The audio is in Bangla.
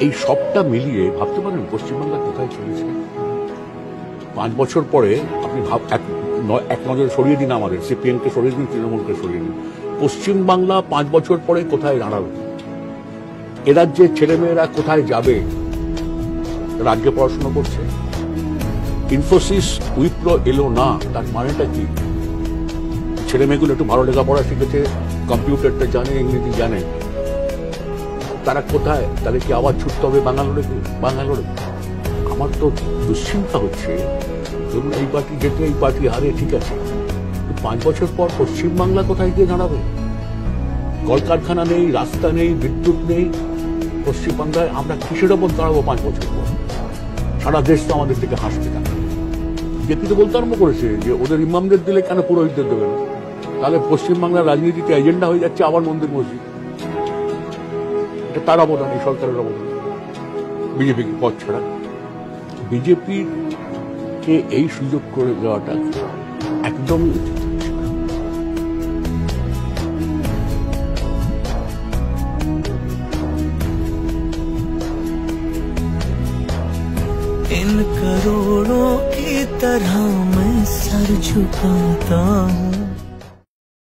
এই সবটা মিলিয়ে ভাবতে পারেন পশ্চিমবাংলা কোথায় চলেছে। 5 বছর পরে আপনি এক নজরে সরিয়ে দিন, আমাদের সিপিএমকে সরিয়ে দিন, তৃণমূলকে সরিয়ে দিন, পশ্চিমবাংলা 5 বছর পরে কোথায় দাঁড়াবে? এ রাজ্যের ছেলেমেয়েরা কোথায় যাবে? রাজ্যে পড়াশোনা করছে, ইনফোসিস উইপ্রো এলো না, তার মানেটা কি? ছেলে মেয়েগুলো একটু ভালো লেখাপড়া শিখেছে, কম্পিউটারটা জানে, ইংরেজি জানে, তারা কোথায়? তাদেরকে আবার ছুটতে হবে বাঙ্গালোরে। আমার তো দুশ্চিন্তা হচ্ছে, ধরুন এই পার্টি যেতে এই পার্টি হারে, ঠিক আছে, 5 বছর পর পশ্চিমবাংলা কোথায় গিয়ে দাঁড়াবে? কলকারখানা নেই, রাস্তা নেই, বিদ্যুৎ নেই পশ্চিমবাংলায়। আমরা কিসের ওপর দাঁড়াবো 5 বছর পর? সারা দেশ তো আমাদের দিকে হাসতে থাকে। বিজেপি তো বলতে আরম্ভ করেছে যে ওদের ইমামদের দিলে কেন পুরোহিতদের দেবে না? তাহলে পশ্চিমবাংলার রাজনীতিতে এজেন্ডা হয়ে যাচ্ছে আবার মন্দির মসজিদ। এটা তার অবদান, এই সরকারের অবদান, বিজেপি পথ ছাড়া। বিজেপিকে এই সুযোগ করে দেওয়াটা একদমই উচিত। इन करोड़ों की तरह मैं सर झुकाता हूँ।